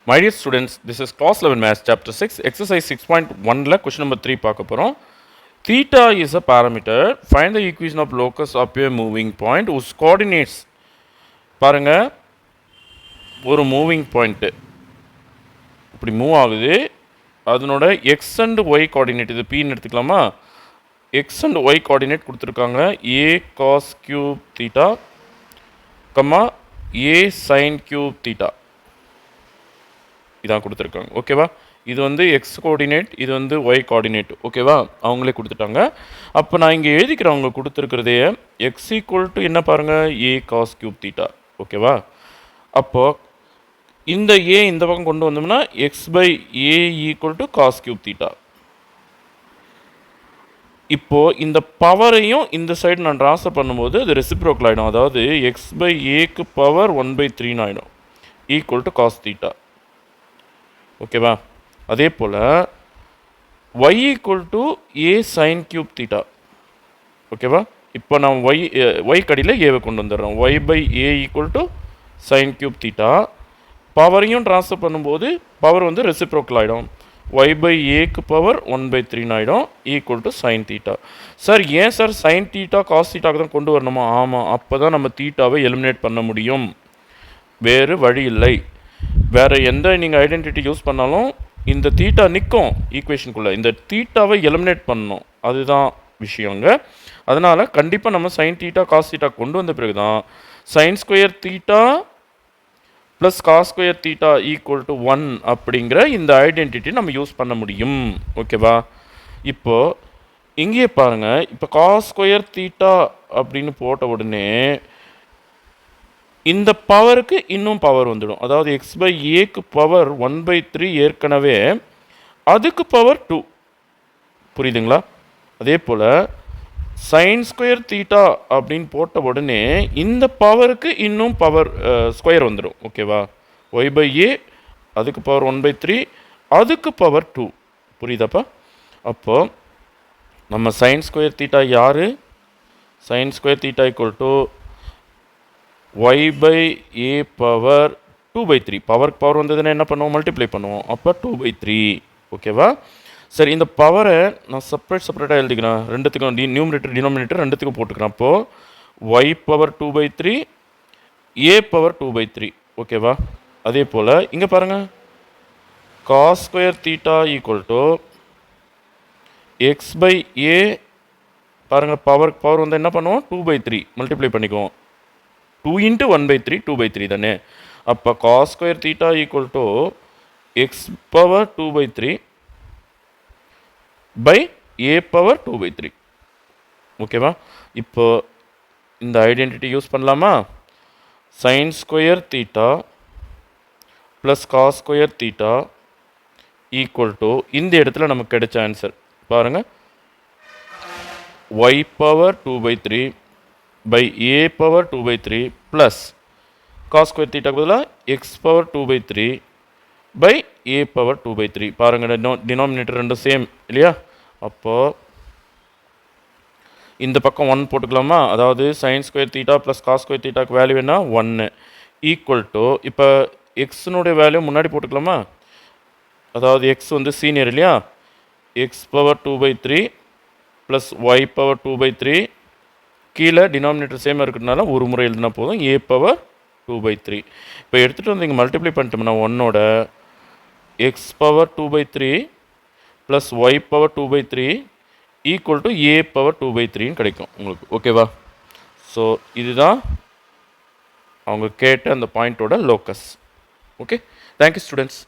My dear students, this is class 11 maths chapter 6 exercise 6.1 question number 3 பார்க்க போறோம். Theta is a parameter. Find the equation of locus of a moving point whose coordinates பாருங்க ஒரு moving point இப்படி move ஆகுது அதனோட x and y coordinate இது p ன்னு எடுத்துக்கலாமா x and y கோஆர்டினேட் கொடுத்துருக்காங்க a cos cube theta a sin cube theta இதான் கொடுத்துருக்காங்க ஓகேவா இது வந்து எக்ஸ் கோஆர்டினேட் இது வந்து ஒய் கோஆர்டினேட் ஓகேவா அவங்களே கொடுத்துட்டாங்க அப்போ நான் இங்கே எழுதிக்கிறேன் அவங்க கொடுத்துருக்கிறதே எக்ஸ் ஈக்குவல் டு என்ன பாருங்கள் ஏ காஸ் கியூப் தீட்டா ஓகேவா அப்போது இந்த ஏ இந்த பக்கம் கொண்டு வந்தோம்னா X by A equal to cos cube theta இப்போது இந்த பவரையும் இந்த சைடு நான் ட்ரான்ஸ்ஃபர் பண்ணும்போது அது ரெசிப்ரோக்கல் ஆகிடும் அதாவது எக்ஸ் பை ஏக்கு பவர் 1/3 ஆகிடும் ஈக்குவல் டு காஸ் தீட்டா ஓகேவா அதே போல் y equal to A sine cube theta ஓகேவா இப்போ நான் ஒய் கடியில் ஏவை கொண்டு வந்துடுறோம் y by A equal to sine cube theta பவரையும் ட்ரான்ஸ்ஃபர் பண்ணும்போது பவர் வந்து ரெசிப்ரோக்கல் ஆகிடும் y பை ஏக்கு பவர் 1/3 ஆகிடும் equal to sine theta sir ஏன் சார் சைன் தீட்டா காஸ் தீட்டாக்கு தான் கொண்டு வரணுமா ஆமாம் அப்போ தான் நம்ம தீட்டாவை எலிமினேட் பண்ண முடியும் வேறு வழி இல்லை வேறு எந்த நீங்கள் ஐடென்டிட்டி யூஸ் பண்ணாலும் இந்த தீட்டா நிற்கும் ஈக்குவேஷனுக்குள்ளே இந்த தீட்டாவை எலிமினேட் பண்ணணும் அதுதான் விஷயங்க அதனால் கண்டிப்பாக நம்ம சைன் தீட்டா காஸ் தீட்டா கொண்டு வந்த பிறகு தான் sin square theta plus cos square theta equal to 1 அப்படிங்கிற இந்த ஐடென்டிட்டி நம்ம யூஸ் பண்ண முடியும் ஓகேவா இப்போது இங்கேயே பாருங்கள் இப்போ காஸ் ஸ்கொயர் தீட்டா அப்படின்னு போட்ட உடனே இந்த பவருக்கு இன்னும் பவர் வந்துடும் அதாவது எக்ஸ் பை ஏக்கு பவர் 1/3 ஏற்கனவே அதுக்கு பவர் 2 புரியுதுங்களா அதே போல் சைன் ஸ்கொயர் தீட்டா அப்படின்னு போட்ட உடனே இந்த பவருக்கு இன்னும் பவர் ஸ்கொயர் வந்துடும் ஓகேவா ஒய் பை ஏ அதுக்கு பவர் 1/3 அதுக்கு பவர் 2 புரியுதாப்பா அப்போது நம்ம சைன் ஸ்கொயர் தீட்டா யார் sine square theta equal to y by a power 2/3 பவருக்கு பவர் வந்ததுன்னா என்ன பண்ணுவோம் மல்டிப்ளை பண்ணுவோம் அப்போ 2/3 ஓகேவா சரி இந்த பவரை நான் செப்பரேட்டாக எழுதிக்கிறேன் ரெண்டுத்துக்கும் நியூமரேட்டர் டினாமினேட்டர் ரெண்டுத்துக்கும் போட்டுக்கிறேன் அப்போது y பவர் 2/3 a பவர் 2/3 ஓகேவா அதே போல் இங்கே பாருங்கள் cos square theta equal to X by A பாருங்கள் பவருக்கு பவர் வந்து என்ன பண்ணுவோம் 2/3 மல்டிப்ளை பண்ணிக்குவோம் 2 into 1/3 2/3 தானே அப்போ cos square theta equal to X power 2/3 by A power 2/3 ஓகேவா இப்போ இந்த ஐடென்டிட்டி யூஸ் பண்ணலாமா sin square theta plus cos square theta equal to இந்த இடத்துல நமக்கு கிடைச்ச ஆன்சர் பாருங்கள் Y power 2/3 by a power 2/3 plus cos square theta பதிலாக x power 2/3 by a power 2/3 பாருங்கள் டினாமினேட்டர் ரெண்டும் சேம் இல்லையா அப்போது இந்த பக்கம் 1 போட்டுக்கலாமா அதாவது sine square theta plus cos square தீட்டாக்கு வேல்யூ என்ன 1 ஈக்குவல் டு இப்போ எக்ஸினுடைய வேல்யூ முன்னாடி போட்டுக்கலாமா அதாவது எக்ஸ் வந்து சீனியர் இல்லையா X power 2/3 plus Y power 2/3 கீழே டினாமினேட்டர் சேமாக இருக்கிறதுனால ஒரு முறை எழுதினா போதும் ஏ பவர் 2/3 இப்போ எடுத்துகிட்டு வந்து இங்கே மல்டிப்ளை பண்ணிட்டோம்னா 1ஓட X power 2/3 plus Y power 2/3 equal to A power 2/3 கிடைக்கும் உங்களுக்கு ஓகேவா ஸோ இதுதான் அவங்க கேட்ட அந்த பாயிண்ட்டோட லோக்கஸ் ஓகே தேங்க்யூ ஸ்டூடெண்ட்ஸ்